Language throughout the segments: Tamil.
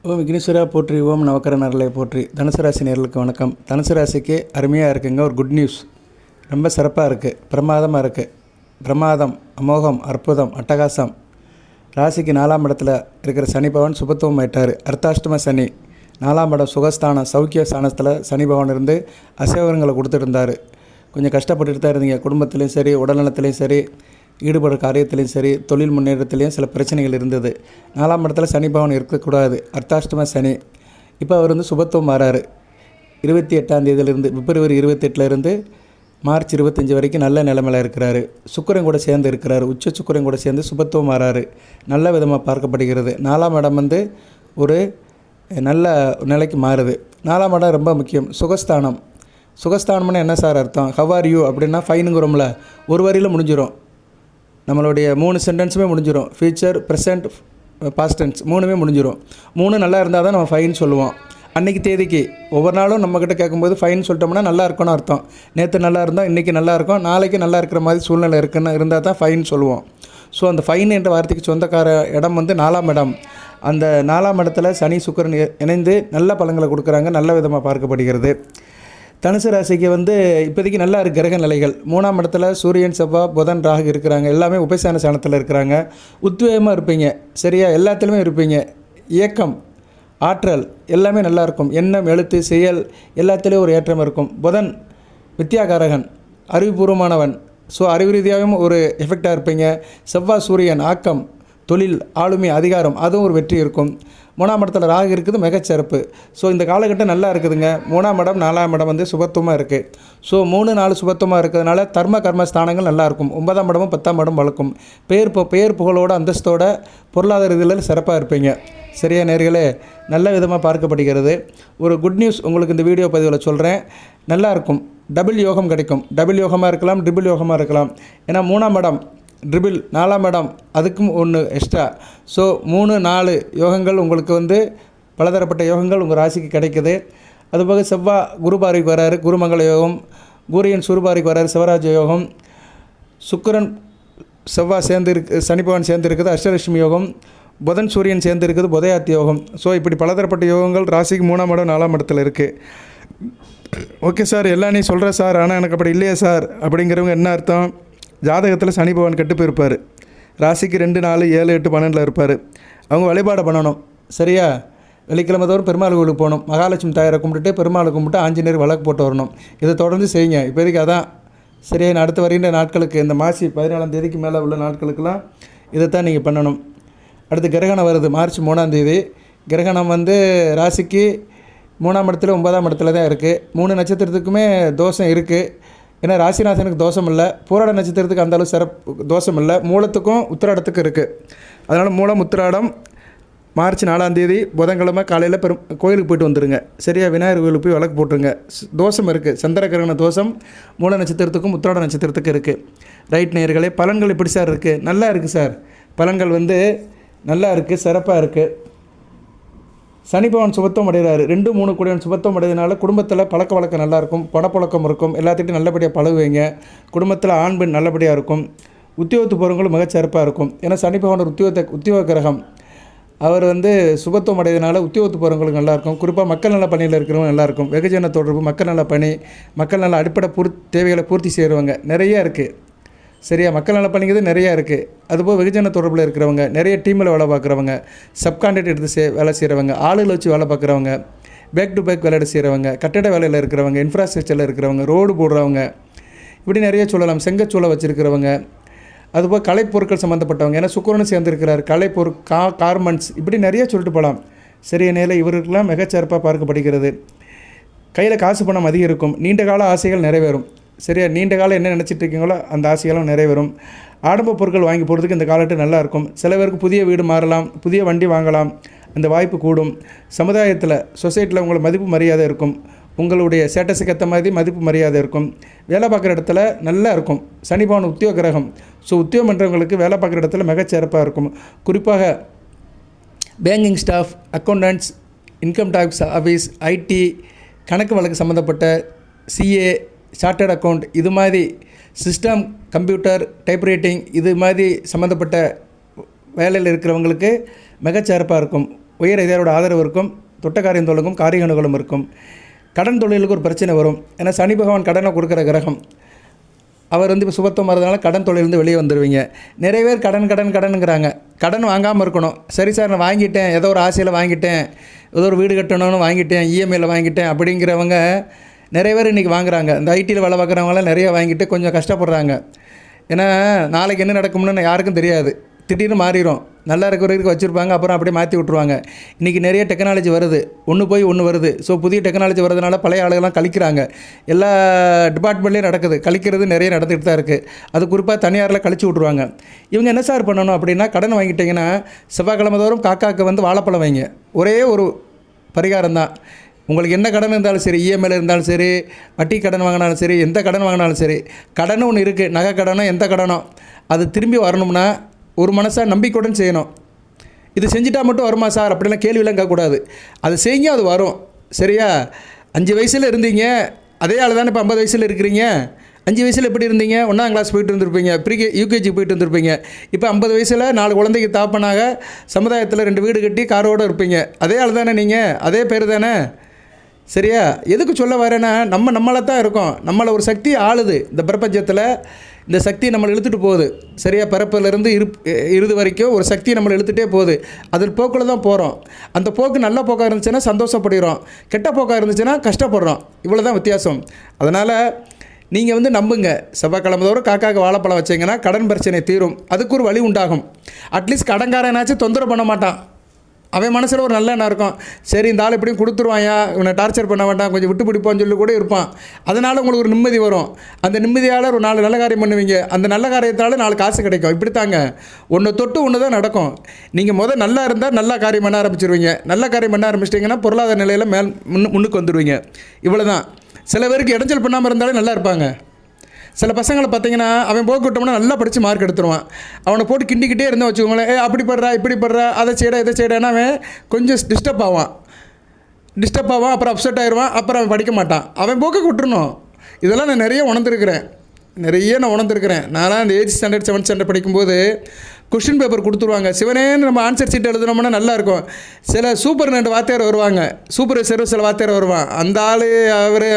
ஓம் விக்னேஸ்வரா போற்றி, ஓம் நவக்கரநர்களை போற்றி. தனுசு ராசி நேயர்களுக்கு வணக்கம். தனுசு ராசிக்கு அருமையாக இருக்குங்க. ஒரு குட் நியூஸ், ரொம்ப சிறப்பாக இருக்குது, பிரமாதமாக இருக்குது. பிரமாதம், அமோகம், அற்புதம், அட்டகாசம். ராசிக்கு 4ஆம் இடத்துல இருக்கிற சனி பகவான் சுபத்துவம் ஆயிட்டார். அர்த்தாஷ்டம சனி, 4ஆம் இடம் சுகஸ்தானம், சௌக்கிய ஸ்தானத்தில் சனி பகவான் இருந்து அசைவங்களை கொடுத்துட்டு இருந்தார். கொஞ்சம் கஷ்டப்பட்டுட்டு தான் இருந்தீங்க. குடும்பத்துலேயும் சரி, உடல்நலத்துலேயும் சரி, ஈடுபடுற காரியத்திலையும் சரி, தொழில் முன்னேற்றத்துலேயும் சில பிரச்சனைகள் இருந்தது. 4ஆம் இடத்துல சனி பகவான் இருக்கக்கூடாது, அர்த்தாஷ்டம சனி. இப்போ அவர் வந்து சுபத்துவம் மாறாரு. 28ஆம் தேதியிலிருந்து, பிப்ரவரி 28லேருந்து மார்ச் 25 வரைக்கும் நல்ல நிலைமையில் இருக்கிறாரு. சுக்கிரன் கூட சேர்ந்து இருக்கிறாரு. உச்ச சுக்கிரன் கூட சேர்ந்து சுபத்துவம் மாறாரு. நல்ல விதமாக பார்க்கப்படுகிறது. 4ஆம் இடம் வந்து ஒரு நல்ல நிலைக்கு மாறுது. 4ஆம் இடம் ரொம்ப முக்கியம். சுகஸ்தானம். சுகஸ்தானம்னு என்ன சார் அர்த்தம்? ஹவ் ஆர் யூ அப்படின்னா ஃபைனுங்கிறோம்ல, ஒரு வரியில் முடிஞ்சிடும். நம்மளுடைய 3 சென்டென்ஸுமே முடிஞ்சிடும். ஃபியூச்சர், ப்ரெசென்ட், பாஸ்ட் டென்ஸ் 3மே முடிஞ்சிடும். 3 நல்லா இருந்தால் தான் நம்ம ஃபைன் சொல்லுவோம். அன்றைக்கி தேதிக்கு ஒவ்வொரு நாளும் நம்மக்கிட்ட கேட்கும்போது ஃபைன் சொல்லிட்டோம்னா நல்லா இருக்குன்னு அர்த்தம். நேற்று நல்லா இருந்தால் இன்றைக்கி நல்லா இருக்கும், நாளைக்கு நல்லா இருக்கிற மாதிரி சூழ்நிலை இருக்குன்னு இருந்தால் தான் ஃபைன் சொல்லுவோம். ஸோ அந்த ஃபைன் என்ற வார்த்தைக்கு சொந்தக்கார இடம் வந்து 4ஆம் இடம். அந்த 4ஆம் இடத்துல சனி சுக்கிரன் இணைந்து நல்ல பலன்களை கொடுக்குறாங்க. நல்ல விதமாக பார்க்கப்படுகிறது. தனுசு ராசிக்கு வந்து இப்போதைக்கு நல்லா இருக்குது கிரக நிலைகள். 3ஆம் இடத்துல சூரியன், செவ்வாய், புதன், ராகு இருக்கிறாங்க. எல்லாமே உபயசான ஸ்தானத்தில் இருக்கிறாங்க. உத்வேகமாக இருப்பீங்க, சரியா? எல்லாத்துலேயுமே இருப்பீங்க. இயக்கம், ஆற்றல் எல்லாமே நல்லாயிருக்கும். எண்ணம், எழுத்து, செயல் எல்லாத்துலேயும் ஒரு ஏற்றம் இருக்கும். புதன் வித்யாகாரகன், அறிவுபூர்வமானவன். ஸோ அறிவு ரீதியாகவும் ஒரு எஃபெக்டாக இருப்பீங்க. செவ்வாய், சூரியன், ஆக்கம், தொழில், ஆளுமை, அதிகாரம், அதுவும் ஒரு வெற்றி இருக்கும். 3ஆம் இடத்துல ராகு இருக்குது, மிகச்சிறப்பு. ஸோ இந்த காலகட்டம் நல்லா இருக்குதுங்க. 3ஆம் இடம், 4ஆம் இடம் வந்து சுபத்துவமாக இருக்குது. ஸோ 3, 4 சுபத்துவமாக இருக்கிறதுனால தர்ம கர்ம ஸ்தானங்கள் நல்லாயிருக்கும். 9ஆம் இடமும் 10ஆம் இடம் வளர்க்கும். பெயர் புகழோட, அந்தஸ்தோட, பொருளாதார ரீதியில் சிறப்பாக இருப்பீங்க. சரியா நேயர்களே? நல்ல விதமாக பார்க்கப்படுகிறது. ஒரு குட் நியூஸ் உங்களுக்கு இந்த வீடியோ பதிவில் சொல்கிறேன். நல்லாயிருக்கும். டபுள் யோகம் கிடைக்கும். டபுள் யோகமாக இருக்கலாம், ட்ரிபிள் யோகமாக இருக்கலாம். ஏன்னா 3ஆம் இடம் ட்ரிபிள், 4ஆம் இடம் அதுக்கும் ஒன்று எக்ஸ்ட்ரா. ஸோ 3, 4 யோகங்கள் உங்களுக்கு வந்து பலதரப்பட்ட யோகங்கள் உங்கள் ராசிக்கு கிடைக்குது. அதுபோக செவ்வாய் குருபாரிக்கு வராரு, குருமங்கள யோகம். சூரியன் சூர்பாரிக்கு வராரு, சிவராஜ யோகம். சுக்கிரன் செவ்வாய் சேர்ந்து சனி பகவான் சேர்ந்து இருக்குது, அஷ்டலட்சுமி யோகம். புதன் சூரியன் சேர்ந்து இருக்குது, புதயாத்தி யோகம். ஸோ இப்படி பலதரப்பட்ட யோகங்கள் ராசிக்கு 3ஆம் இடம், 4ஆம் இடத்துல இருக்குது. ஓகே சார், எல்லாம் நீ சொல்கிற சார், ஆனால் எனக்கு அப்படி இல்லையா சார் அப்படிங்கிறவங்க என்ன அர்த்தம்? ஜாதகத்தில் சனி பகவான் கெட்டு போயிருப்பார். ராசிக்கு 2, 4, 7, 8, 12 இருப்பார். அவங்க வழிபாடு பண்ணணும், சரியா? வெள்ளிக்கிழமை தோறும் பெருமாள் கோவிலுக்கு போகணும். மகாலட்சுமி தாயாரை கும்பிட்டுட்டு பெருமாளை கும்பிட்டு ஆஞ்சநேயர் விளக்கு போட்டு வரணும். இதை தொடர்ந்து செய்யுங்க. இப்போதைக்கு அதான் சரியா. அடுத்து வருகின்ற நாட்களுக்கு, இந்த மாசி 14ஆம் தேதிக்கு மேலே உள்ள நாட்களுக்கெல்லாம் இதைத்தான் நீங்கள் பண்ணணும். அடுத்து கிரகணம் வருது மார்ச் 3ஆம் தேதி. கிரகணம் வந்து ராசிக்கு 3ஆம் இடத்துல 9ஆம் இடத்துல தான் இருக்குது. 3 நட்சத்திரத்துக்குமே தோஷம் இருக்குது. ஏன்னா ராசிநாதனுக்கு தோஷம் இல்லை, பூராட நட்சத்திரத்துக்கு அந்தளவு சிறப்பு தோஷம் இல்லை. மூலத்துக்கும் உத்திராடத்துக்கும் இருக்குது. அதனால் மூலம், உத்திராடம் மார்ச் 4ஆம் தேதி புதன்கிழமை காலையில் கோயிலுக்கு போய்ட்டு வந்துடுங்க, சரியா? விநாயகர் கோயிலுக்கு போய் விளக்கு போட்டுருங்க. தோஷம் இருக்குது, சந்திர கிரகண தோஷம் மூல நட்சத்திரத்துக்கும் உத்திராட நட்சத்திரத்துக்கும் இருக்குது. ரைட் நேயர்களே, பலன்கள் எப்படி சார் இருக்குது? நல்லா இருக்குது சார். பலன்கள் வந்து நல்லா இருக்குது, சிறப்பாக இருக்குது. சனி பகவான் சுபத்துவம் அடைகிறாரு. 2, 3 கூடிய சுபத்துவம் அடைகிறதுனால குடும்பத்தில் பழக்க வழக்கம் நல்லாயிருக்கும், பணப்பழக்கம் இருக்கும், எல்லாத்திட்டும் நல்லபடியாக பழகுவீங்க. குடும்பத்தில் ஆண் பெண் நல்லபடியாக இருக்கும். உத்தியோகத்து போகிறவங்களும் மிகச்சிறப்பாக இருக்கும். ஏன்னா சனி பகவான் உத்தியோக கிரகம். அவர் வந்து சுபத்துவம் அடைகிறதுனால உத்தியோகத்து போகிறவங்களுக்கு நல்லாயிருக்கும். குறிப்பாக மக்கள் நல பணியில் இருக்கிறவங்க நல்லாயிருக்கும். வெகுஜன தொடர்பு, மக்கள் நல பணி, மக்கள் நல அடிப்படை தேவைகளை பூர்த்தி செய்கிறவங்க நிறைய இருக்குது, சரியா? மக்கள் நல பணிங்கிறது நிறையா இருக்குது. அதுபோல் வெகுஜன தொடர்பில் இருக்கிறவங்க, நிறைய டீமில் வேலை பார்க்குறவங்க, சப்கான்ட்ராக்ட் எடுத்து வேலை செய்கிறவங்க, ஆளுகளை வச்சு வேலை பார்க்குறவங்க, பேக் டு பேக் வேலை செய்கிறவங்க, கட்டட வேலையில் இருக்கிறவங்க, இன்ஃப்ராஸ்ட்ரக்சரில் இருக்கிறவங்க, ரோடு போடுறவங்க, இப்படி நிறைய சொல்லலாம். செங்கச்சூளை வச்சுருக்கிறவங்க, அதுபோல் கலைப்பொருட்கள் சம்மந்தப்பட்டவங்க. ஏன்னா சுக்கிரனும் சேர்ந்துருக்கிறார். கலைப்பொருள், கார்மெண்ட்ஸ், இப்படி நிறைய சொல்லிட்டு போகலாம். சரிய நேரில் இவருக்கெல்லாம் மிகச்சிறப்பாக பார்க்கப்படுகிறது. கையில் காசு பணம் அதிகம் இருக்கும். நீண்ட கால ஆசைகள் நிறைவேறும், சரியா? நீண்ட காலம் என்ன நினச்சிட்டு இருக்கீங்களோ அந்த ஆசைகளும் நிறைவேறும். ஆடம்பர பொருட்கள் வாங்கி போகிறதுக்கு இந்த காலகட்டம் நல்லாயிருக்கும். சில பேருக்கு புதிய வீடு மாறலாம், புதிய வண்டி வாங்கலாம், அந்த வாய்ப்பு கூடும். சமுதாயத்தில், சொசைட்டியில் உங்களை மதிப்பு மரியாதை இருக்கும். உங்களுடைய ஸ்டேட்டஸுக்கு ஏற்ற மாதிரி மதிப்பு மரியாதை இருக்கும். வேலை பார்க்குற இடத்துல நல்லா இருக்கும். சனி பகவான் உத்தியோக கிரகம். ஸோ உத்தியோகம் பண்ணுறவங்களுக்கு வேலை பார்க்குற இடத்துல மிகச்சிறப்பாக இருக்கும். குறிப்பாக banking staff, accountants, income tax office, IT, கணக்கு வழக்கு சம்மந்தப்பட்ட சிஏ, சார்ட்டர்ட் அக்கௌண்ட், இது மாதிரி சிஸ்டம், கம்ப்யூட்டர், டைப்ரைட்டிங், இது மாதிரி சம்மந்தப்பட்ட வேலையில் இருக்கிறவங்களுக்கு மிகச்சிறப்பாக இருக்கும். உயர் அதிகாரியோட ஆதரவு இருக்கும், தொட்ட காரியம் தொழுகும், காரிய அனுகூலம் இருக்கும். கடன் தொழிலுக்கு ஒரு பிரச்சனை வரும். ஏன்னா சனி பகவான் கடனை கொடுக்குற கிரகம். அவர் வந்து இப்போ சுபத்துவம் வரதுனால கடன் தொழிலிருந்து வெளியே வந்துடுவீங்க. நிறைய பேர் கடனுங்கிறாங்க. கடன் வாங்காமல் இருக்கணும். சரி சார், நான் வாங்கிட்டேன், ஏதோ ஒரு ஆசையில் வாங்கிட்டேன், ஏதோ ஒரு வீடு கட்டணும்னு வாங்கிட்டேன், இஎம்ஐயில் வாங்கிட்டேன் அப்படிங்கிறவங்க நிறைய பேர் இன்றைக்கி வாங்குறாங்க. இந்த ஐடியில் வேலை பார்க்குறவங்களாம் நிறைய வாங்கிட்டு கொஞ்சம் கஷ்டப்படுறாங்க. ஏன்னா நாளைக்கு என்ன நடக்கும்னு யாருக்கும் தெரியாது. திடீர்னு மாறிடும். நல்லா இருக்கிறவருக்கு வச்சுருப்பாங்க, அப்புறம் அப்படியே மாற்றி விட்ருவாங்க. இன்றைக்கி நிறைய டெக்னாலஜி வருது, ஒன்று போய் ஒன்று வருது. ஸோ புதிய டெக்னாலஜி வரதுனால பழைய ஆளுகள்லாம் கழிக்கிறாங்க. எல்லா டிபார்ட்மெண்ட்லேயும் நடக்குது, கழிக்கிறது நிறைய நடந்துகிட்டு தான் இருக்குது. அது குறிப்பாக தனியாரில் கழிச்சு விட்ருவாங்க. இவங்க என்ன சார் பண்ணணும் அப்படின்னா, கடன் வாங்கிட்டிங்கன்னா செவ்வாய்க்கிழமை தோறும் காக்காவுக்கு வந்து வாழைப்பழம் வைங்க. ஒரே ஒரு பரிகாரம் தான். உங்களுக்கு என்ன கடன் இருந்தாலும் சரி, இஎம்ஐயில் இருந்தாலும் சரி, வட்டி கடன் வாங்கினாலும் சரி, எந்த கடன் வாங்கினாலும் சரி, கடன் ஒன்று இருக்குது, நகை கடனோ எந்த கடனோ, அது திரும்பி வரணும்னா ஒரு மனசாக நம்பிக்கையுடன் செய்யணும். இது செஞ்சுட்டா மட்டும் வருமா சார் அப்படிலாம் கேள்வியெல்லாம் கேட்கக்கூடாது. அது செய்யுங்க, அது வரும். சரியா? 5 வயசில் இருந்தீங்க, அதே ஆள் தானே இப்போ 50 வயசில் இருக்கிறீங்க. 5 வயசில் எப்படி இருந்தீங்க? 1ஆம் கிளாஸ் போயிட்டு இருந்திருப்பீங்க, யூகேஜி போயிட்டு இருந்திருப்பீங்க. இப்போ 50 வயசில் 4 குழந்தைக்கு தாப்பனாக சமுதாயத்தில் 2 வீடு கட்டி காரோடு இருப்பீங்க. அதே ஆள் தானே நீங்கள், அதே பேர் தானே. சரியா? எதுக்கு சொல்ல வரேன்னா, நம்மளை தான் இருக்கோம். நம்மளை ஒரு சக்தி ஆளுது இந்த பிரபஞ்சத்தில். இந்த சக்தி நம்மளை இழுத்துட்டு போகுது. சரியா? பிறப்பிலிருந்து இறுதி வரைக்கும் ஒரு சக்தி நம்மளை இழுத்துட்டே போகுது. அதில் போக்கில் தான் போகிறோம். அந்த போக்கு நல்ல போக்காக இருந்துச்சுன்னா சந்தோஷப்படுகிறோம், கெட்ட போக்காக இருந்துச்சுன்னா கஷ்டப்படுறோம். இவ்வளோ தான் வித்தியாசம். அதனால் நீங்கள் வந்து நம்புங்க. செவ்வாய்க்கிழமை தோறும் காக்காவுக்கு வாழைப்பழம் வச்சிங்கன்னா கடன் பிரச்சனை தீரும். அதுக்கு ஒரு வழி உண்டாகும். அட்லீஸ்ட் கடன்காரனாச்சும் தொந்தரவு பண்ண மாட்டான். அவன் மனசில் ஒரு நல்ல எண்ணம் இருக்கும். சரி, இந்த ஆள் எப்படியும் கொடுத்துருவாயா, இவனை டார்ச்சர் பண்ண வேண்டாம், கொஞ்சம் விட்டு பிடிப்பான்னு சொல்லி கூட இருப்பான். அதனால் உங்களுக்கு ஒரு நிம்மதி வரும். அந்த நிம்மதியால் ஒரு 4 நல்ல காரியம் பண்ணுவீங்க. அந்த நல்ல காரியத்தால் 4 காசு கிடைக்கும். இப்படித்தாங்க ஒன்று தொட்டு ஒன்று தான் நடக்கும். நீங்கள் நல்லா இருந்தால் நல்ல காரியம் பண்ண ஆரம்பிச்சிருவீங்க. நல்ல காரியம் பண்ண ஆரம்பிச்சிட்டிங்கன்னா பொருளாதார நிலையில் முன்னுக்கு வந்துடுவீங்க. இவ்வளோ தான். சில பேருக்கு இடைஞ்சல் பண்ணாமல் இருந்தாலே நல்லா இருப்பாங்க. சில பசங்களை பார்த்தீங்கன்னா, அவன் போக்கு விட்டோம்னா நல்லா படித்து மார்க் எடுத்துருவான். அவனை போட்டு கிண்டிக்கிட்டே இருந்தால் வச்சுக்கோங்களேன், அப்படி படுறா இப்படி படுறா, அதை செய்யடா இதை செய்யடான்னா அவன் கொஞ்சம் டிஸ்டர்ப் ஆவான். அப்புறம் அப்செட் ஆயிடுவான். அப்புறம் அவன் படிக்க மாட்டான். அவன் போக்கு விட்டுறணும். இதெல்லாம் நான் நிறைய உணர்ந்துருக்கிறேன். நான்லாம் அந்த 8th ஸ்டாண்டர்ட் 7th ஸ்டாண்டர்ட் படிக்கும்போது கொஷின் பேப்பர் கொடுத்துருவாங்க. சிவனேன்னு நம்ம ஆன்சர் சீட் எழுதுனோம்னா நல்லாயிருக்கும். சில சூப்பர் 2 வாத்தியார் வருவாங்க, சூப்பர்வைசர் சில வாத்தியார் வருவான். அந்த ஆள்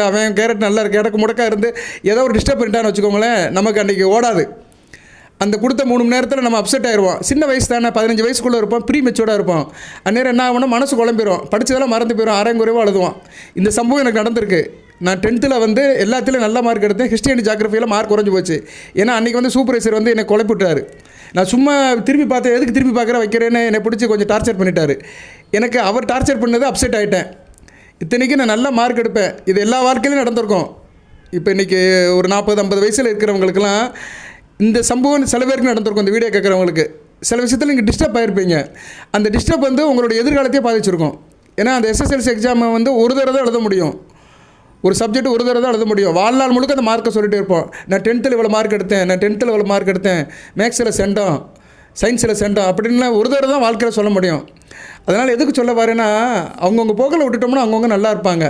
அவன் கேரட் நல்லா இருக்கு, எனக்கு முடக்காக இருந்து ஏதோ ஒரு டிஸ்டர்ப் பண்ணிட்டான்னு வச்சுக்கோங்களேன், நமக்கு அன்றைக்கி ஓடாது. அந்த கொடுத்த 3 மணி நேரத்தில் நம்ம அப்செட் ஆயிடுவோம். சின்ன வயசு தானே, 15 வயசுக்குள்ளே இருப்போம், ப்ரீ மெச்சூர்டாக இருப்போம். அந்நேரம் என்ன ஆகும்னா மனசு குழம்பிடும், படித்ததெல்லாம் மறந்து போயிடும், அரைங்குறைவாக அழுதுவோம். இந்த சம்பவம் எனக்கு நடந்திருக்கு. நான் 10th வந்து எல்லாத்துலேயும் நல்ல மார்க் எடுத்தேன். ஹிஸ்ட்ரி அண்ட் ஜியாகிரஃபியில் மார்க் குறைஞ்சி போச்சு. ஏன்னா அன்றைக்கி வந்து சூப்பர்வைசர் வந்து என்னை குழப்பிட்டாரு. நான் சும்மா திரும்பி பார்த்தேன், எதுக்கு திரும்பி வைக்கிறேன்னு என்னை பிடிச்சி கொஞ்சம் டார்ச்சர் பண்ணிட்டார். எனக்கு அவர் டார்ச்சர் பண்ணது அப்செட் ஆகிட்டேன். இத்தனைக்கு நான் நல்ல மார்க் எடுப்பேன். இது எல்லா வாழ்க்கையிலும் நடந்திருக்கும். இப்போ இன்றைக்கி ஒரு 40-50 வயசில் இருக்கிறவங்களுக்கெல்லாம் இந்த சம்பவம் சில பேருக்கு நடந்திருக்கும். இந்த வீடியோ கேட்குறவங்களுக்கு சில விஷயத்தில் நீங்கள் டிஸ்டர்ப் ஆகிருப்பீங்க. அந்த டிஸ்டர்ப் வந்து உங்களுடைய எதிர்காலத்தையே பாதிச்சிருக்கும். ஏன்னா அந்த SSLC எக்ஸாமை வந்து ஒரு தடவை தான் எழுத முடியும். ஒரு சப்ஜெக்ட் ஒரு தடவை தான் எழுத முடியும். வாழ்நாள் முழுக்க அந்த மார்க்கை சொல்லிகிட்டே இருப்போம். நான் 10th இவ்வளோ மார்க் எடுத்தேன், மேக்ஸில் சென்டம், சயின்ஸில் சென்டம் அப்படின்னு ஒரு தடவை தான் வாழ்க்கையில் சொல்ல முடியும். அதனால் எதுக்கு சொல்ல வரேன்னா, அவங்கவுங்க போக்கில் விட்டுட்டோம்னா அவங்கவுங்க நல்லா இருப்பாங்க.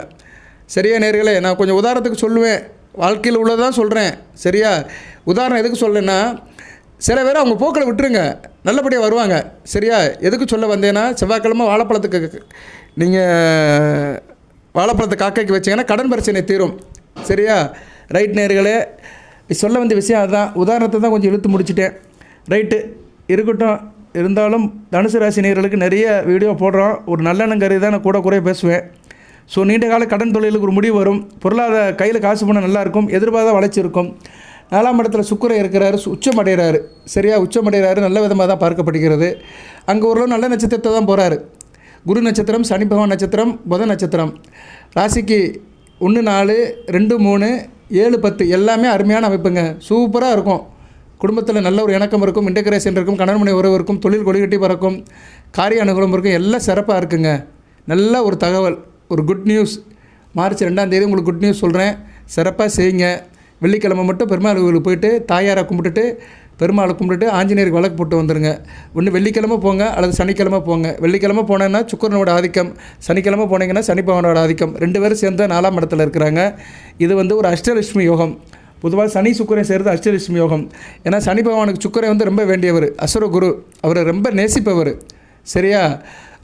சரியா நேர்களே? நான் கொஞ்சம் உதாரணத்துக்கு சொல்லுவேன், வாழ்க்கையில் உள்ளதான் சொல்கிறேன். சரியா? உதாரணம் எதுக்கு சொல்லேன்னா, சில பேர் அவங்க போக்கில் விட்டுருங்க, நல்லபடியாக வருவாங்க. சரியா? எதுக்கு சொல்ல வந்தேன்னா, செவ்வாய்க்கிழமை வாழைப்பழத்தை காக்கைக்கு வச்சிங்கன்னா கடன் பிரச்சனை தீரும். சரியா? ரைட் நேர்களே, சொல்ல வந்த விஷயம் அதுதான். உதாரணத்தை தான் கொஞ்சம் இழுத்து முடிச்சிட்டேன். ரைட்டு இருக்கட்டும். இருந்தாலும் தனுசு ராசி நேயர்களுக்கு நிறைய வீடியோ போடுறோம். ஒரு நல்லெண்ணம் கருதி தான் நான் கூட குறைய பேசுவேன். ஸோ நீண்ட கால கடன் தொழிலுக்கு ஒரு முடிவு வரும். பொருளாதார கையில் காசு பணம் நல்லாயிருக்கும், எதிர்பார்த்த வளர்ச்சி இருக்கும். 4ஆம் இடத்துல சுக்கிரன் இருக்கிறாரு, உச்சமடைகிறாரு. சரியா? உச்சமடைகிறாரு, நல்ல விதமாக தான் பார்க்கப்படுகிறது. அங்கே ஓரளவு நல்ல நட்சத்திரத்தை தான் போகிறாரு. குரு நட்சத்திரம், சனி பகவான் நட்சத்திரம், புத நட்சத்திரம். ராசிக்கு 1, 4, 2, 3, 7, 10 எல்லாமே அருமையான அமைப்புங்க. சூப்பராக இருக்கும். குடும்பத்தில் நல்ல ஒரு இணக்கம் இருக்கும், இன்டகிரேஷன் இருக்கும், கணவன் மனைவி உறவு இருக்கும், தொழில் கொடிகட்டி பறக்கும், காரிய அனுகூலம் இருக்கும், எல்லாம் சிறப்பாக இருக்குங்க. நல்ல ஒரு தகவல், ஒரு குட் நியூஸ். மார்ச் 2ஆம் தேதி உங்களுக்கு குட் நியூஸ் சொல்கிறேன். சிறப்பாக செய்யுங்க. வெள்ளிக்கிழமை மட்டும் பெருமாள் கோவிலுக்கு போயிட்டு தாயாரை கும்பிட்டுட்டு பெருமாளை கும்பிட்டுட்டு ஆஞ்சநேயருக்கு விளக்கு போட்டு வந்துடுங்க. ஒன்று வெள்ளிக்கிழமை போங்க அல்லது சனிக்கிழமை போங்க. வெள்ளிக்கிழமை போனேன்னா சுக்கிரனோட ஆதிக்கம், சனிக்கிழமை போனீங்கன்னா சனி பகவானோட ஆதிக்கம். 2 பேரும் சேர்ந்து 4ஆம் இடத்துல இருக்கிறாங்க. இது வந்து ஒரு அஷ்டலட்சுமி யோகம். பொதுவாக சனி சுக்கிரன் சேர்ந்து அஷ்டலட்சுமி யோகம். ஏன்னா சனி பகவானுக்கு சுக்கிரன் வந்து ரொம்ப வேண்டியவர், அசுர குரு, அவரை ரொம்ப நேசிப்பவர். சரியா?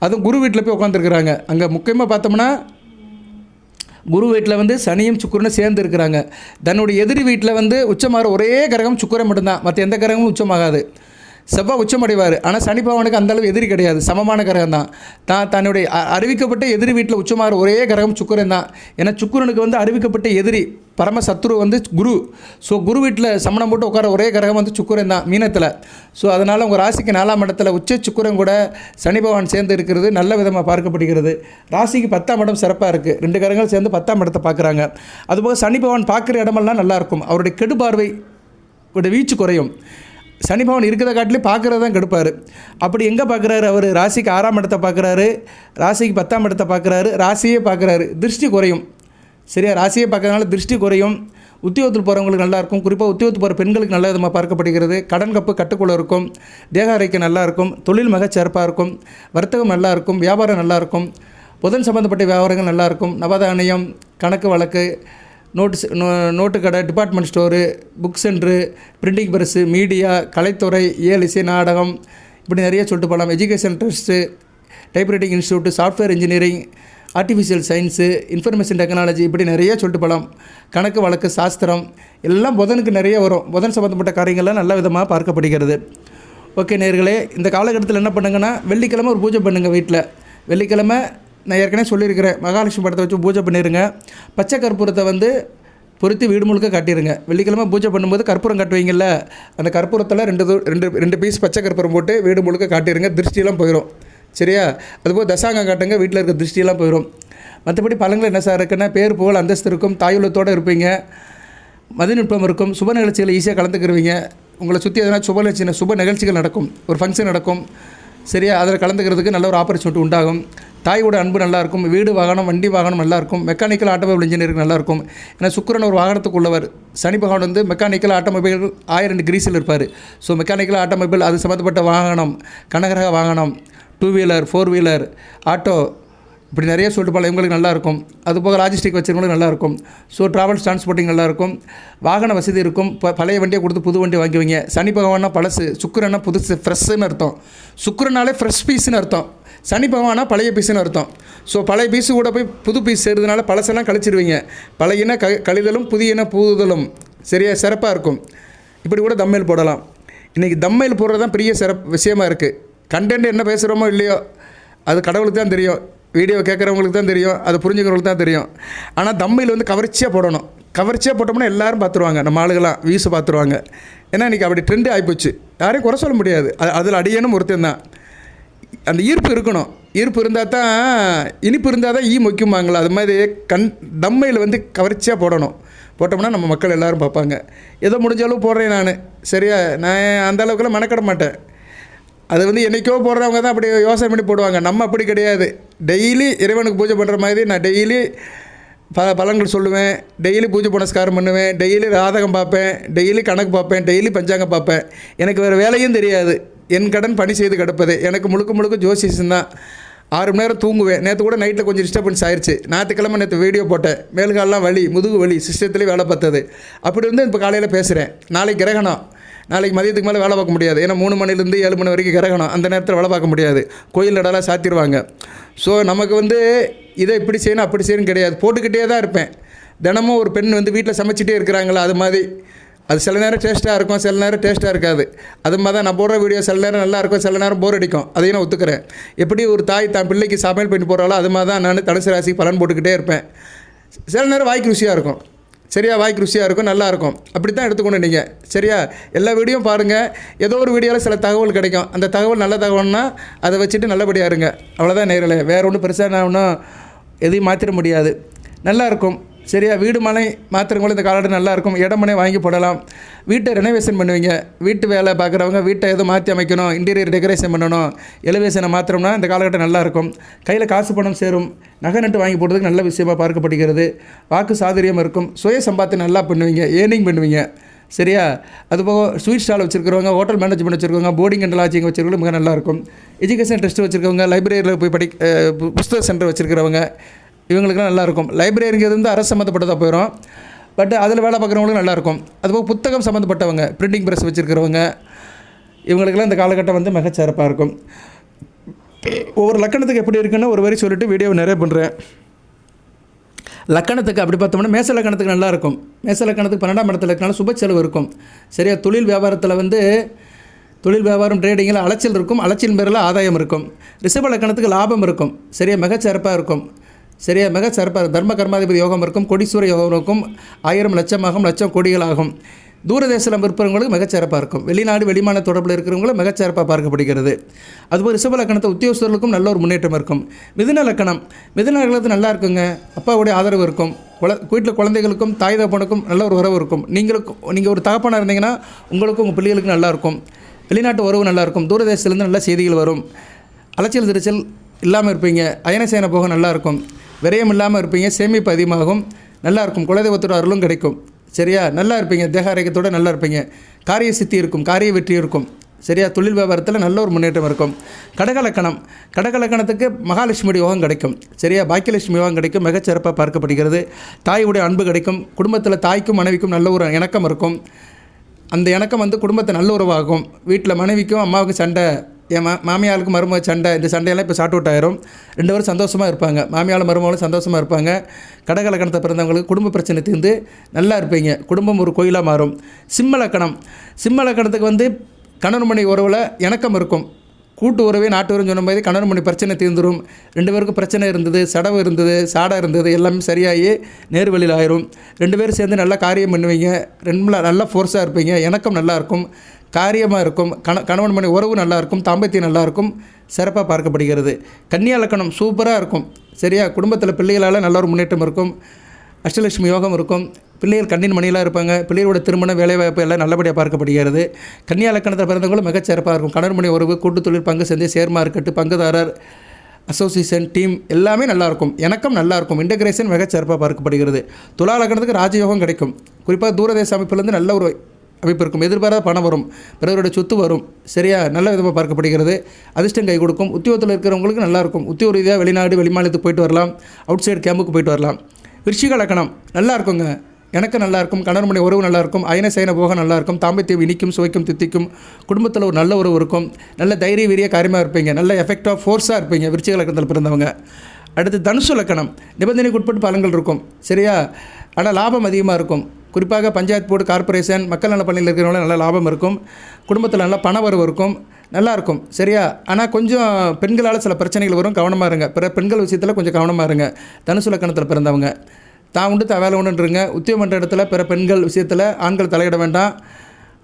அதுவும் குரு வீட்டில் போய் உட்காந்துருக்குறாங்க. அங்கே முக்கியமாக பார்த்தோம்னா குரு வீட்டில் வந்து சனியும் சுக்கிரனும் சேர்ந்து இருக்கிறாங்க. தன்னுடைய எதிரி வீட்டில் வந்து உச்சமாகிற ஒரே கிரகம் சுக்கிரன் மட்டும்தான், மற்ற எந்த கிரகமும் உச்சமாகாது. செவ்வாய் உச்சமடைவார், ஆனால் சனி பகவானுக்கு அந்தளவு எதிரி கிடையாது, சமமான கிரகம் தான். தன்னுடைய அறிவிக்கப்பட்ட எதிரி வீட்டில் உச்சமாகிற ஒரே கிரகம் சுக்கிரன் தான். ஏன்னா சுக்கிரனுக்கு வந்து அறிவிக்கப்பட்ட எதிரி பரம சத்ரு வந்து குரு. ஸோ குரு வீட்டில் சமணம் போட்டு உட்கார ஒரே கிரகம் வந்து சுக்கிரன் தான் மீனத்தில். ஸோ அதனால் உங்கள் ராசிக்கு 4ஆம் இடத்துல உச்ச சுக்கிரன் கூட சனி பகவான் சேர்ந்து இருக்கிறது நல்ல விதமாக பார்க்கப்படுகிறது. ராசிக்கு 10ஆம் இடம் சிறப்பாக இருக்குது. 2 கிரகங்கள் சேர்ந்து 10ஆம் இடத்தை பார்க்குறாங்க. அதுபோக சனி பகவான் பார்க்குற இடமெல்லாம் நல்லாயிருக்கும். அவருடைய கெடு பார்வை வீச்சு குறையும். சனி பகவான் இருக்கிறத காட்டிலே பார்க்குறது தான் கெடுப்பார். அப்படி எங்கே பார்க்குறாரு அவர்? ராசிக்கு 6ஆம் இடத்தை பார்க்குறாரு, ராசிக்கு 10ஆம் இடத்தை பார்க்குறாரு, ராசியே பார்க்குறாரு. திருஷ்டி குறையும். சரியா, ராசியே பார்க்கறதுனால திருஷ்டி குறையும். உத்தியோகத்தில் போகிறவங்களுக்கு நல்லாயிருக்கும். குறிப்பாக உத்தியோகத்தில் போகிற பெண்களுக்கு நல்ல விதமாக பார்க்கப்படுகிறது. கடன் கப்பு கட்டுக்குள்ளே இருக்கும். தேக ஆரோக்கியம் நல்லாயிருக்கும். தொழில் மிகச்சிறப்பாக இருக்கும். வர்த்தகம் நல்லாயிருக்கும். வியாபாரம் நல்லாயிருக்கும். புதன் சம்மந்தப்பட்ட வியாபாரங்கள் நல்லாயிருக்கும். நவதானியம், கணக்கு வழக்கு, நோட்டு கடை, department store, book centre, printing press, media, கலைத்துறை, இசை, நாடகம், இப்படி நிறைய சொல்லிட்டு போகலாம். Education trust, typewriting institute, software engineering, artificial science, information technology, இப்படி நிறைய சொல்லிட்டு போகலாம். கணக்கு வழக்கு, சாஸ்திரம் எல்லாம் புதனுக்கு நிறைய வரும். புதன் சம்மந்தப்பட்ட காரியங்கள்லாம் நல்ல விதமாக பார்க்கப்படுகிறது. ஓகே நேயர்களே, இந்த காலகட்டத்தில் என்ன பண்ணுங்கன்னா, வெள்ளிக்கிழமை ஒரு பூஜை பண்ணுங்கள் வீட்டில். வெள்ளிக்கிழமை நான் ஏற்கனவே சொல்லியிருக்கிறேன், மகாலட்சுமி படத்தை வச்சு பூஜை பண்ணிடுங்க. பச்சை கற்பூரத்தை வந்து பொருத்தி வீடு முழுக்க காட்டிடுங்க. வெள்ளிக்கிழமை பூஜை பண்ணும்போது கற்பூரம் காட்டுவீங்கள்ல, அந்த கற்பூரத்தில் ரெண்டு பீஸ் பச்சை கற்பூரம் போட்டு வீடு முழுக்க காட்டிடுங்க. திருஷ்டியெல்லாம் போயிடும். சரியா, அதுபோல் தசாங்கம் காட்டுங்க, வீட்டில் இருக்க திருஷ்டியெல்லாம் போயிடும். மற்றபடி பழங்கள் என்ன சார் இருக்குன்னா, பேர் புகழ் அந்தஸ்து இருக்கும், தாயுள்ளத்தோடு இருப்பீங்க, மதிநுட்பம் இருக்கும், சுப நிகழ்ச்சிகளை ஈஸியாக கலந்துக்கிருவீங்க. உங்களை சுற்றி எதனா சுப நிகழ்ச்சிகள் நடக்கும், ஒரு ஃபங்க்ஷன் நடக்கும். சரியா, அதில் கலந்துக்கிறதுக்கு நல்ல ஒரு ஆப்பர்ச்சுனிட்டி உண்டாகும். தாயோட அன்பு நல்லாயிருக்கும். வீடு வாகனம், வண்டி வாகனம் நல்லாயிருக்கும். மெக்கானிக்கல் ஆட்டோமொபைல் இன்ஜினியருக்கு நல்லாயிருக்கும். ஏன்னா சுக்கிரன் ஒரு வாகனத்துக்கு உள்ளவர். சனி பகவான் வந்து மெக்கானிக்கல் ஆட்டோமொபைல் 1000 டிகிரிஸில் இருப்பார். ஸோ மெக்கானிக்கல் ஆட்டோமொபைல் அது சம்மந்தப்பட்ட வாகனம், கனகரக வாகனம், 2 வீலர் 4 வீலர் ஆட்டோ, இப்படி நிறைய சொல்லிட்டு போகலாம். இவங்களுக்கு நல்லாயிருக்கும். அதுபோக லாஜிஸ்டிக் வச்சுருவங்களுக்கு நல்லாயிருக்கும். ஸோ ட்ராவல்ஸ் டிரான்ஸ்போர்ட்டிங் நல்லாயிருக்கும். வாகன வசதி இருக்கும். பழைய வண்டியை கொடுத்து புது வண்டி வாங்குவீங்க. சனி பகவானா பழசு, சுக்கிரன்னா புதுசு, ஃப்ரெஷ்ஷுன்னு அர்த்தம். சுக்கிரனாலே ஃப்ரெஷ் பீஸுன்னு அர்த்தம். சனி பகவானா பழைய பீஸுன்னு அர்த்தம். ஸோ பழைய பீஸு கூட போய் புது பீஸ் சேர்றதுனால பழசெல்லாம் கழிச்சிடுவீங்க. பழையன கழிதலும் புதியன புதுதலும். சரியா, சிறப்பாக இருக்கும். இப்படி கூட தம்மையில் போடலாம். இன்றைக்கி தம்மையில் போடுறது தான் பெரிய விஷயமா இருக்குது. கண்டென்ட் என்ன பேசுகிறோமோ இல்லையோ அது கடவுளுக்கு தான் தெரியும். வீடியோ கேட்குறவங்களுக்கு தான் தெரியும், அதை புரிஞ்சுக்கிறவங்களுக்கு தான் தெரியும். ஆனால் தம்மையில் வந்து கவர்ச்சியாக போடணும். கவர்ச்சியாக போட்டோம்னா எல்லோரும் பார்த்துருவாங்க, நம்ம ஆளுகளாம் வீசு பார்த்துருவாங்க. ஏன்னா இன்றைக்கி அப்படி ட்ரெண்டு ஆகிப்போச்சு. யாரையும் குறை சொல்ல முடியாது. அதில் அடியனும் ஒருத்தன் தான். அந்த ஈர்ப்பு இருக்கணும். ஈர்ப்பு இருந்தால் தான், இனிப்பு இருந்தால் தான் மொய்க்குமாங்களா, அது மாதிரி தம்மையில் வந்து கவர்ச்சியாக போடணும். போட்டோம்னா நம்ம மக்கள் எல்லோரும் பார்ப்பாங்க. ஏதோ முடிஞ்ச அளவு போடுறேன் நான். சரியா, நான் அந்த அளவுக்குலாம் மெனக்கட மாட்டேன். அது வந்து என்றைக்கோ போடுறவங்க தான் அப்படி யோசனை பண்ணி போடுவாங்க. நம்ம அப்படி கிடையாது. டெய்லி இறைவனுக்கு பூஜை பண்ணுற மாதிரி நான் டெய்லி பலன்கள் சொல்லுவேன், டெய்லி பூஜை புனஸ்காரம் பண்ணுவேன், டெய்லி ராதகம் பார்ப்பேன், டெய்லி கணக்கு பார்ப்பேன், டெய்லி பஞ்சாங்கம் பார்ப்பேன். எனக்கு வேறு வேலையும் தெரியாது. என் கடன் பணி செய்து கிடப்பது. எனக்கு முழுக்க ஜோசியம் தான். 6 மணி நேரம் தூங்குவேன். நேற்று கூட நைட்டில் கொஞ்சம் டிஸ்டர்பன்ஸ் ஆயிடுச்சு. ஞாயிற்றுக்கிழமை நேற்று வீடியோ போட்டேன். மேல்காலெலாம் வலி, முதுகு வலி, சிஸ்டத்துலேயே வேலை பார்த்தது. அப்படி வந்து இப்போ காலையில் பேசுகிறேன். நாளைக்கு கிரகணம். நாளைக்கு மதியத்துக்கு மேலே வேலை பார்க்க முடியாது. ஏன்னா 3 மணிலேருந்து 7 மணி வரைக்கும் கிரகணம். அந்த நேரத்தில் வேலை பார்க்க முடியாது. கோயில் இடலாம் சாத்திடுவாங்க. ஸோ நமக்கு வந்து இதை இப்படி செய்யணும் அப்படி செய்யணும் கிடையாது. போட்டுக்கிட்டே தான் இருப்பேன். தினமும் ஒரு பெண் வந்து வீட்டில் சமைச்சிட்டே இருக்கிறாங்களா, அது மாதிரி. அது சில நேரம் டேஸ்ட்டாக இருக்கும், சில நேரம் டேஸ்ட்டாக இருக்காது. அது மாதிரி தான் நான் போடுற வீடியோ சில நேரம் நல்லா இருக்கும், சில நேரம் போர் அடிக்கும். அதையும் நான் ஒத்துக்கிறேன். எப்படி ஒரு தாய் தான் பிள்ளைக்கு சமையல் பண்ணி போடுறாலோ அது மாதிரி தான் நான் தனுசு ராசிக்கு பலன் போட்டுக்கிட்டே இருப்பேன். சில நேரம் வாய்க்கு ருசியாக இருக்கும். சரியா, வாய்க்கு ருசியாக இருக்கும், நல்லாயிருக்கும். அப்படி தான் எடுத்துக்கணும் நீங்கள். சரியா, எல்லா வீடியோவும் பாருங்கள். ஏதோ ஒரு வீடியோவில் சில தகவல் கிடைக்கும். அந்த தகவல் நல்ல தகவல்னால் அதை வச்சுட்டு நல்லபடியாக இருங்க. அவ்வளோதான் நேரில். வேறு ஒன்றும் பெருசாக நான் ஒன்றும் எதையும் மாற்றிட முடியாது. நல்லாயிருக்கும். சரியா, வீடு மனை மாத்திரங்களும் இந்த காலகட்டம் நல்லாயிருக்கும். இடமனை வாங்கி போடலாம். வீட்டை ரெனோவேஷன் பண்ணுவீங்க. வீட்டு வேலை பார்க்குறவங்க வீட்டை எதுவும் மாற்றி அமைக்கணும், இன்டீரியர் டெக்கரேஷன் பண்ணணும், எலிவேஷனை மாத்திரம்னா இந்த காலகட்டம் நல்லாயிருக்கும். கையில் காசு பணம் சேரும். நகை நட்டு வாங்கி போடுறதுக்கு நல்ல விஷயமாக பார்க்கப்படுகிறது. வாக்கு சாதுரியம் இருக்கும். சுய சம்பாத்தை நல்லா பண்ணுவீங்க, ஏர்னிங் பண்ணுவீங்க. சரியா, அதுபோக ஸ்வீட் ஸ்டால் வச்சுருக்கிறவங்க, ஹோட்டல் மேனேஜ்மெண்ட் வச்சுருக்கவங்க, போர்டிங் அண்ட் லாட்ஜிங் வச்சுருக்கவங்க மிக நல்லாயிருக்கும். எஜுகேஷன் ட்ரஸ்ட் வச்சுருக்கவங்க, லைப்ரரியில் போய் புஸ்தக சென்டர் வச்சுருக்கிறவங்க, இவங்களுக்குலாம் நல்லாயிருக்கும். லைப்ரரிங்கிறது வந்து அரசு சம்மந்தப்பட்டதாக போயிடும். பட் அதில் வேலை பார்க்குறவங்களுக்கும் நல்லாயிருக்கும். அதுபோக புத்தகம் சம்மந்தப்பட்டவங்க, பிரிண்டிங் ப்ரெஸ் வச்சுருக்கிறவங்க, இவங்களுக்கெல்லாம் இந்த காலகட்டம் வந்து மிகச்சிறப்பாக இருக்கும். ஒவ்வொரு லக்கணத்துக்கு எப்படி இருக்குன்னு ஒரு வரி சொல்லிவிட்டு வீடியோவை நிறைய பண்ணுறேன். லக்கணத்துக்கு அப்படி பார்த்தோம்னா மேச லக்கணத்துக்கு நல்லாயிருக்கும். மேச லக்கணத்துக்கு 12ஆம் இடத்துல இருக்கனால சுப செலவு இருக்கும். சரியா, தொழில் வியாபாரத்தில் வந்து தொழில் வியாபாரம் ட்ரேடிங்கில் அலைச்சல் இருக்கும். அலைச்சல் பேரில் ஆதாயம் இருக்கும். ரிஷப லக்கணத்துக்கு லாபம் இருக்கும். சரியா, மிகச்சிறப்பாக இருக்கும். சரியா, மிகச்சிறப்பாக தர்ம கர்மாதிபதி யோகம் இருக்கும். கொடீஸ்வர யோகம் இருக்கும். 1000 லட்சமாகும், லட்சம் கோடிகளாகும். தூரதேசம் இருப்பவங்களுக்கு மிகச்சிறப்பாக இருக்கும். வெளிநாடு வெளிமான தொடர்பில் இருக்கிறவங்களும் மிகச்சிறப்பாக பார்க்கப்படுகிறது. அதுபோல் ரிஷப லக்கணத்தை உத்தியோகஸ்தர்களுக்கும் நல்ல ஒரு முன்னேற்றம் இருக்கும். மிதுன லக்கணம் லக்கணத்து நல்லா இருக்குங்க. அப்பாவுடைய ஆதரவு இருக்கும். வீட்டில் குழந்தைகளுக்கும் தாய் தகப்பனுக்கும் நல்ல ஒரு உறவு இருக்கும். நீங்கள் ஒரு தகப்பனாக இருந்தீங்கன்னா உங்களுக்கும் உங்கள் பிள்ளைகளுக்கும் நல்லாயிருக்கும். வெளிநாட்டு உறவு நல்லாயிருக்கும். தூரதேசத்துலேருந்து நல்ல செய்திகள் வரும். அலைச்சல் திருச்சல் இல்லாமல் இருப்பீங்க. அயனசேன போக நல்லாயிருக்கும். விரயம் இல்லாமல் இருப்பீங்க. சேமிப்பு அதிகமாகும். நல்லாயிருக்கும். குலதெய்வத்தோட அருளும் கிடைக்கும். சரியா, நல்லா இருப்பீங்க. தேக ஆரோக்கியத்தோடு நல்லா இருப்பீங்க. காரிய சித்தி இருக்கும். காரிய வெற்றி இருக்கும். சரியா, தொழில் வியாபாரத்தில் நல்ல ஒரு முன்னேற்றம் இருக்கும். கடகலக்கணத்துக்கு மகாலட்சுமி யோகம் கிடைக்கும். சரியா, பாக்கியலட்சுமி யோகம் கிடைக்கும். மிகச்சிறப்பாக பார்க்கப்படுகிறது. தாயுடைய அன்பு கிடைக்கும். குடும்பத்தில் தாய்க்கும் மனைவிக்கும் நல்ல ஒரு இணக்கம் இருக்கும். அந்த இணக்கம் வந்து குடும்பத்தை நல்ல உறவாகும். வீட்டில் மனைவிக்கும் அம்மாவுக்கும் சண்டை, என் மாமியாளுக்கும் மருமக சண்டை, இந்த சண்டையெல்லாம் இப்போ ஷார்ட் அவுட் ஆயிரும். 2 பேரும் சந்தோஷமாக இருப்பாங்க. மாமியாலும் மருமகளும் சந்தோஷமாக இருப்பாங்க. கடகலக்கணத்தை பிறந்தவங்களுக்கு குடும்ப பிரச்சனை தீர்ந்து நல்லா இருப்பீங்க. குடும்பம் ஒரு கோயிலாக மாறும். சிம்ம லக்கணத்துக்கு வந்து கணவன் மனைவி உறவில் இணக்கம் இருக்கும். கூட்டு உறவே நாட்டு உறவுன்னு சொன்ன கணவன் மனைவி பிரச்சனை தீர்ந்துடும். 2 பேருக்கும் பிரச்சனை இருந்தது, சடவு இருந்தது, சாடை இருந்தது, எல்லாமே சரியாகி நேர்வழியில் ஆயிரும். 2 பேரும் சேர்ந்து நல்லா காரியம் பண்ணுவீங்க. 2 நல்லா ஃபோர்ஸாக இருப்பீங்க. இணக்கம் நல்லாயிருக்கும். காரியமாக இருக்கும். கணவன் மனைவி உறவு நல்லாயிருக்கும். தாம்பத்தியம் நல்லாயிருக்கும். சிறப்பாக பார்க்கப்படுகிறது. கன்னியா லக்கணம் சூப்பராக இருக்கும். சரியா, குடும்பத்தில் பிள்ளைகளால் நல்ல ஒரு முன்னேற்றம் இருக்கும். அஷ்டலட்சுமி யோகம் இருக்கும். பிள்ளைகள் கண்ணின் மணியெலாம் இருப்பாங்க. பிள்ளைகளோட திருமணம் வேலைவாய்ப்பு எல்லாம் நல்லபடியாக பார்க்கப்படுகிறது. கன்னியா லக்கணத்தில் பிறந்தவங்களும் மிகச்சிறப்பாக இருக்கும். கணவன் மனைவி உறவு, கூட்டு தொழில், பங்கு சந்தை, ஷேர் மார்க்கெட்டு, பங்குதாரர், அசோசியேஷன், டீம் எல்லாமே நல்லாயிருக்கும். இணக்கம் நல்லாயிருக்கும். இன்டகிரேஷன் மிகச்சிறப்பாக பார்க்கப்படுகிறது. துலா லக்கணத்துக்கு ராஜயோகம் கிடைக்கும். குறிப்பாக தூரதேச அமைப்பிலேருந்து நல்ல ஒரு அமைப்பு இருக்கும். எதிர்பாராத பணம் வரும். பிறருடைய சொத்து வரும். சரியா, நல்ல விதமாக பார்க்கப்படுகிறது. அதிர்ஷ்டம் கை கொடுக்கும். உத்தியோகத்தில் இருக்கிறவங்களுக்கு நல்லாயிருக்கும். உத்தியோக ரீதியாக வெளிநாடு வெளிமாநிலத்துக்கு போயிட்டு வரலாம். அவுட் சைடு கேம்புக்கு போயிட்டு வரலாம். விருச்சிக லக்கணம் நல்லா இருக்குங்க. எனக்கு நல்லாயிருக்கும். கணவன் மனைவி உறவு நல்லாயிருக்கும். அயன சயன போக நல்லாயிருக்கும். தாம்பத்தியம் இனிக்கும், சுவைக்கும், தித்திக்கும். குடும்பத்தில் ஒரு நல்ல உறவு இருக்கும். நல்ல தைரிய வீரிய காரியமாக இருப்பீங்க. நல்ல எஃபெக்டாக ஃபோர்ஸாக இருப்பீங்க விருச்சிக லக்கணத்தில் பிறந்தவங்க. அடுத்து தனுசு லக்கணம் நிபந்தனைக்கு உட்பட்டு பலன்கள் இருக்கும். சரியா, ஆனால் லாபம் அதிகமாக இருக்கும். குறிப்பாக பஞ்சாயத்து போர்டு, கார்பரேஷன், மக்கள் நல பணியில் இருக்கிறவங்கள நல்ல லாபம் இருக்கும். குடும்பத்தில் நல்ல பண வரவு இருக்கும். நல்லாயிருக்கும். சரியா, ஆனால் கொஞ்சம் பெண்களால் சில பிரச்சனைகள் வரும். கவனமாக இருங்க. பெண்கள் விஷயத்தில் கொஞ்சம் கவனமாக இருங்க. தனுசு லக்கணத்தில் பிறந்தவங்க தான் உண்டு வேலை உண்டுன்றங்க. உத்தியோகம் பண்ணுற இடத்துல பிற பெண்கள் விஷயத்தில் ஆண்கள் தலையிட வேண்டாம்.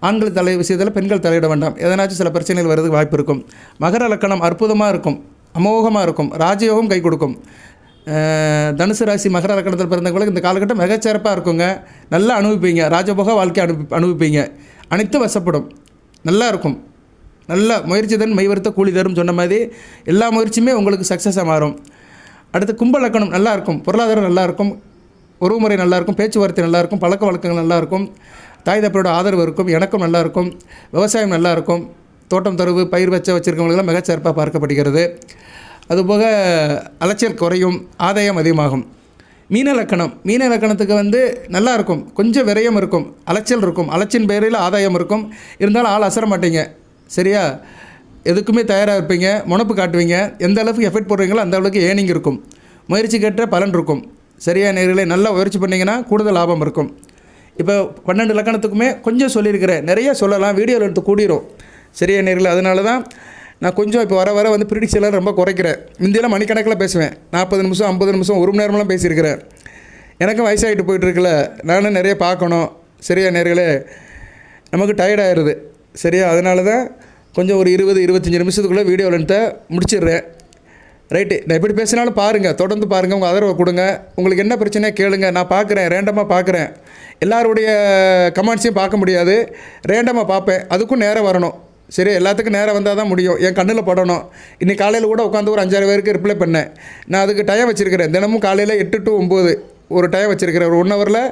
ஆண்கள் விஷயத்தில் பெண்கள் தலையிட வேண்டாம். எதனாச்சும் சில பிரச்சனைகள் வர்றதுக்கு வாய்ப்பு இருக்கும். மகர லக்கணம் அற்புதமாக இருக்கும். அமோகமாக இருக்கும். ராஜயோகம் கை கொடுக்கும். தனுசு ராசி மகர லக்கணத்தில் பிறந்தவங்களுக்கு இந்த காலகட்டம் மிகச்சிறப்பாக இருக்குங்க. நல்லா அனுபவிப்பீங்க. ராஜபோக வாழ்க்கை அனுபவிப்பீங்க. அனைத்து வசப்படும். நல்லா இருக்கும். நல்ல முயற்சி தன் மெய்வருத்த கூலி தரும் சொன்ன மாதிரி எல்லா முயற்சியுமே உங்களுக்கு சக்ஸஸாக மாறும். அடுத்து கும்ப லக்கணம் நல்லாயிருக்கும். பொருளாதாரம் நல்லாயிருக்கும். உறவுமுறை நல்லாயிருக்கும். பேச்சுவார்த்தை நல்லாயிருக்கும். பழக்க வழக்கங்கள் நல்லாயிருக்கும். தாய் தப்பரோட ஆதரவு இருக்கும். எனக்கும் நல்லாயிருக்கும். விவசாயம் நல்லாயிருக்கும். தோட்டம் தரவு பயிர் வச்சுருக்கவங்களுக்கெல்லாம் மிகச்சிறப்பாக பார்க்கப்படுகிறது. அதுபோக அலைச்சல் குறையும். ஆதாயம் அதிகமாகும். மீன லக்கணத்துக்கு வந்து நல்லாயிருக்கும். கொஞ்சம் விரயம் இருக்கும். அலைச்சல் இருக்கும். அலைச்சின் பேரில் ஆதாயம் இருக்கும். இருந்தாலும் ஆள் அசர மாட்டீங்க. சரியா, எதுக்குமே தயாராக இருப்பீங்க. முனப்பு காட்டுவீங்க. எந்த அளவுக்கு எஃபெக்ட் போடுறீங்களோ அந்த அளவுக்கு ஏர்னிங் இருக்கும். முயற்சிக்கேற்ற பலன் இருக்கும். சரியா, நேர்களே நல்லா முயற்சி பண்ணிங்கன்னா கூடுதல் லாபம் இருக்கும். இப்போ 12 லக்கணத்துக்குமே கொஞ்சம் சொல்லியிருக்கிறேன். நிறைய சொல்லலாம். வீடியோவில் எடுத்து கூடிரும். சரியா நேர்களே, அதனால தான் நான் கொஞ்சம் இப்போ வர வந்து ப்ரிடிக்ஷன்லாம் ரொம்ப குறைக்கிறேன். முந்தியெல்லாம் மணிக்கணக்கில் பேசுவேன். 40 நிமிஷம் 50 நிமிஷம் 1 மணி நேரமெல்லாம் பேசியிருக்கிறேன். எனக்கும் வயசாகிட்டு போயிட்டுருக்குல்ல, நானும் நிறைய பார்க்கணும். சரியா நேர்களே, நமக்கு டயர்டாகிடுது. சரியா, அதனால தான் கொஞ்சம் ஒரு 20-25 நிமிஷத்துக்குள்ளே வீடியோ லென்த்தை முடிச்சிடுறேன். ரைட்டு, நான் எப்படி பேசினாலும் பாருங்கள், தொடர்ந்து பாருங்கள், உங்கள் ஆதரவை கொடுங்க. உங்களுக்கு என்ன பிரச்சனையாக கேளுங்க, நான் பார்க்குறேன், ரேண்டமாக பார்க்குறேன். எல்லாருடைய கமெண்ட்ஸையும் பார்க்க முடியாது, ரேண்டமாக பார்ப்பேன். அதுக்கும் நேரம் வரணும். சரி, எல்லாத்துக்கும் நேரம் வந்தால் தான் முடியும். என் கண்ணில் படணும். இன்றைக்கி காலையில் கூட உட்காந்து ஒரு 5-6 பேருக்கு ரிப்ளை பண்ணேன். நான் அதுக்கு டைம் வச்சுருக்கிறேன். தினமும் காலையில் 8 to 9 ஒரு டைம் வச்சுருக்கிறேன். ஒரு 1 ஹவரில்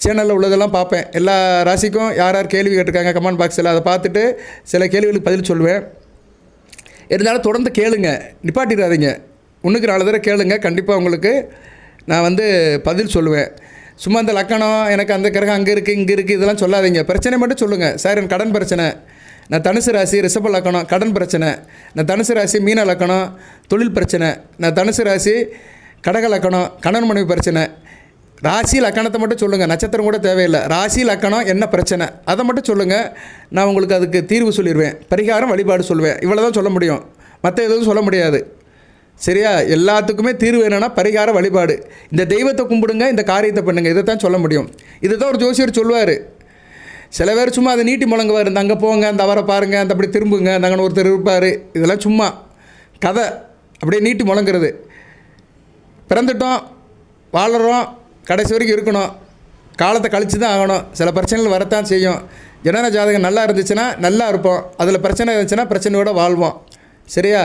சேனலில் உள்ளதெல்லாம் பார்ப்பேன். எல்லா ராசிக்கும் யார் கேள்வி கேட்டிருக்காங்க கமெண்ட் பாக்ஸில், அதை பார்த்துட்டு சில கேள்விகளுக்கு பதில் சொல்லுவேன். இருந்தாலும் தொடர்ந்து கேளுங்க, நிப்பாட்டிடாதீங்க. 1க்கு 4 தடவை கேளுங்க. கண்டிப்பாக உங்களுக்கு நான் வந்து பதில் சொல்லுவேன். சும்மா அந்த லக்கணம் எனக்கு அந்த கிரகம் அங்கே இருக்குது இங்கே இருக்குது இதெல்லாம் சொல்லாதீங்க. பிரச்சனை மட்டும் சொல்லுங்கள். சார் எனக்கு கடன் பிரச்சனை, நான் தனுசு ராசி ரிஷப லக்கணம் கடன் பிரச்சனை, நான் தனுசு ராசி மீன லக்கணம் தொழில் பிரச்சனை, நான் தனுசு ராசி கடக லக்கணம் கணவன் மனைவி பிரச்சனை. ராசி லக்கணத்தை மட்டும் சொல்லுங்கள், நட்சத்திரம் கூட தேவையில்லை. ராசி லக்கணம் என்ன பிரச்சனை அதை மட்டும் சொல்லுங்கள். நான் உங்களுக்கு அதுக்கு தீர்வு சொல்லிடுவேன், பரிகாரம் வழிபாடு சொல்லுவேன். இவ்வளோ தான் சொல்ல முடியும், மற்ற எதுவும் சொல்ல முடியாது. சரியா? எல்லாத்துக்குமே தீர்வு என்னென்னா பரிகார வழிபாடு. இந்த தெய்வத்தை கும்பிடுங்க, இந்த காரியத்தை பண்ணுங்கள், இதை தான் சொல்ல முடியும். இதை தான் ஒரு ஜோசியர் சொல்லுவார். சில பேர் சும்மா அதை நீட்டி முழங்குவார். இந்த அங்கே போங்க, அந்த அவரை பாருங்கள், அந்த அப்படி திரும்புங்க, அந்த அங்கே ஒருத்தர் இருப்பார். இதெல்லாம் சும்மா கதை, அப்படியே நீட்டி முழங்குறது. பிறந்துட்டோம், வாழறோம், கடைசி வரைக்கும் இருக்கணும், காலத்தை கழித்து தான் ஆகணும். சில பிரச்சனைகள் வரத்தான் செய்யும். ஜனன ஜாதகம் நல்லா இருந்துச்சுன்னா நல்லா இருப்போம், அதில் பிரச்சனை இருந்துச்சுன்னா பிரச்சனையோடு வாழ்வோம். சரியா?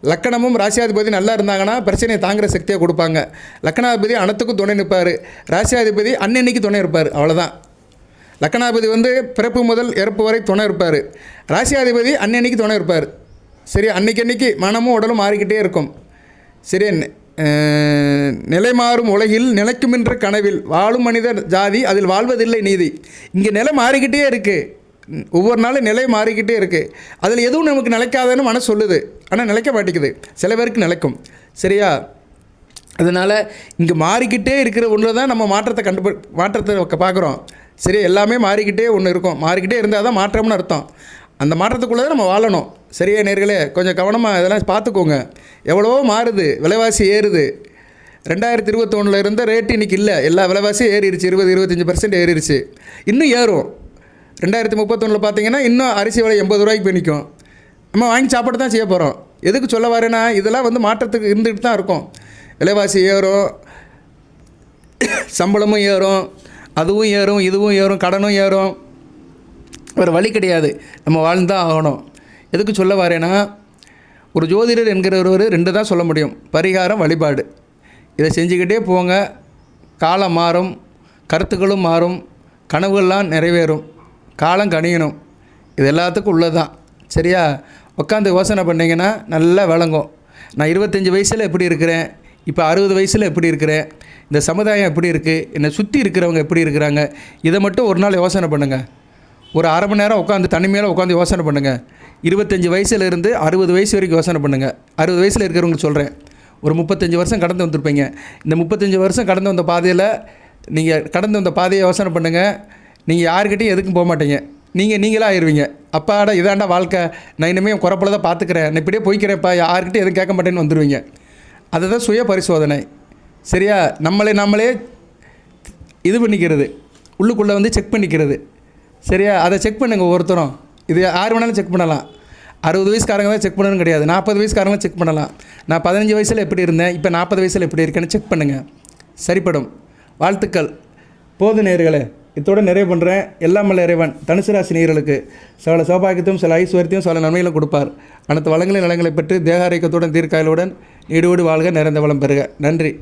லக்கணமும் ராசியாதிபதி நல்லா இருந்தாங்கன்னா பிரச்சனையை தாங்குகிற சக்தியை கொடுப்பாங்க. லக்கணாதிபதி அனைத்துக்கும் துணை நிற்பார், ராசியாதிபதி அன்னன்னைக்கு துணை இருப்பார். அவ்வளோதான். லக்கணாதிபதி பிறப்பு முதல் இறப்பு வரை துணை இருப்பார், ராசியாதிபதி அன்னன்னைக்கு துணை இருப்பார். சரி, அன்னைக்கு மனமும் உடலும் மாறிக்கிட்டே இருக்கும். சரி, நிலை மாறும் உலகில் நிலைக்குமென்ற கனவில் வாழும் மனிதர் ஜாதி அதில் வாழ்வதில்லை நீதி. இங்கே நிலை மாறிக்கிட்டே இருக்குது, ஒவ்வொரு நாளும் நிலை மாறிக்கிட்டே இருக்குது. அதில் எதுவும் நமக்கு நிலைக்காதுன்னு மனசு சொல்லுது, ஆனால் நிலைக்க மாட்டேங்குது. சில பேருக்கு நிலைக்கும். சரியா? அதனால் இங்கே மாறிக்கிட்டே இருக்கிற ஒன்று தான் நம்ம மாற்றத்தை பார்க்குறோம். சரி, எல்லாமே மாறிக்கிட்டே ஒன்று இருக்கும். மாறிக்கிட்டே இருந்தால் தான் மாற்றம்னு அர்த்தம். அந்த மாற்றத்துக்குள்ளே தான் நம்ம வாழணும். சரியா நேர்களே? கொஞ்சம் கவனமாக இதெல்லாம் பார்த்துக்கோங்க. எவ்வளவோ மாறுது, விலைவாசி ஏறுது. 2021 இருந்த ரேட்டு இன்றைக்கி இல்லை, எல்லா விலைவாசியும் ஏறிடுச்சு. 20-25% ஏறிடுச்சு. இன்னும் ஏறும். 2031 பார்த்தீங்கன்னா இன்னும் அரிசி விலை 80 ரூபாய்க்கு போய் நிற்கும். நம்ம வாங்கி சாப்பிட்டு தான் செய்ய போகிறோம். எதுக்கு சொல்ல வரேன்னா, இதெல்லாம் மாற்றத்துக்கு இருந்துகிட்டு தான் இருக்கும். விலைவாசி ஏறும், சம்பளமும் ஏறும், அதுவும் ஏறும், இதுவும் ஏறும், கடனும் ஏறும். வேறு வழி கிடையாது, நம்ம வாழ்ந்தான் ஆகணும். எதுக்கு சொல்ல வரேன்னா, ஒரு ஜோதிடர் என்கிறவர் 2 தான் சொல்ல முடியும்: பரிகாரம், வழிபாடு. இதை செஞ்சுக்கிட்டே போங்க. காலம் மாறும், கருத்துக்களும் மாறும், கனவுகள்லாம் நிறைவேறும், காலம் கணியணும். இது எல்லாத்துக்கும் உள்ளதான். சரியா? உட்காந்து யோசனை பண்ணிங்கன்னா நல்லா விளங்கும். நான் 25 வயசில் எப்படி இருக்கிறேன், இப்போ 60 வயசில் எப்படி இருக்கிறேன், இந்த சமுதாயம் எப்படி இருக்குது, என்னை சுற்றி இருக்கிறவங்க எப்படி இருக்கிறாங்க, இதை மட்டும் ஒரு நாள் யோசனை பண்ணுங்கள். ஒரு அரை மணி நேரம் உட்காந்து தனிமையில் உட்காந்து யோசனை பண்ணுங்கள். 25 வயசுலேருந்து 60 வயசு வரைக்கும் யோசனை பண்ணுங்கள். 60 வயசில் இருக்கிறவங்க சொல்கிறேன், ஒரு 35 வருஷம் கடந்து வந்திருப்பீங்க. இந்த 35 வருஷம் கடந்து வந்த பாதையில் நீங்கள் கடந்து வந்த பாதையை யோசனை பண்ணுங்கள். நீங்கள் யாருக்கிட்டையும் எதுக்கும் போக மாட்டீங்க, நீங்களாக ஆயிடுவீங்க. அப்பாடா இதாண்டா வாழ்க்கை, நான் இனிமேல் குறப்பில் தான் பார்த்துக்கிறேன், நான் இப்படியே போய்க்கிறேன்ப்பா, யாருக்கிட்டையும் எதுவும் கேட்க மாட்டேன்னு வந்துடுவீங்க. அதுதான் சுய பரிசோதனை. சரியா? நம்மளே இது பண்ணிக்கிறது, உள்ளுக்குள்ளே செக் பண்ணிக்கிறது. சரியா? அதை செக் பண்ணுங்கள் ஒவ்வொருத்தரும். இது யார் வேணாலும் செக் பண்ணலாம். 60 வயசுக்காரங்க தான் செக் பண்ணணும்னு கிடையாது, 40 வயசுக்காரங்களும் செக் பண்ணலாம். நான் 15 வயசில் எப்படி இருந்தேன், இப்போ 40 வயசில் எப்படி இருக்கேன்னு செக் பண்ணுங்கள், சரிப்படும். வாழ்த்துக்கள். போது நேயர்களே, இதோடு நிறைவு பண்ணுறேன். எல்லாம் வல்ல இறைவன் தனுசு ராசி நேயர்களுக்கு சில சௌபாகியத்தையும் சில ஐஸ்வர்யத்தையும் சில நன்மைகளும் கொடுப்பார். அனைத்து வளங்களின் நலங்களை பெற்று தேக ஆரோக்கியத்துடன் தீர்க்காயலுடன் நீடோடு வாழ்க, நிறைந்த வளம் பெறுக. நன்றி.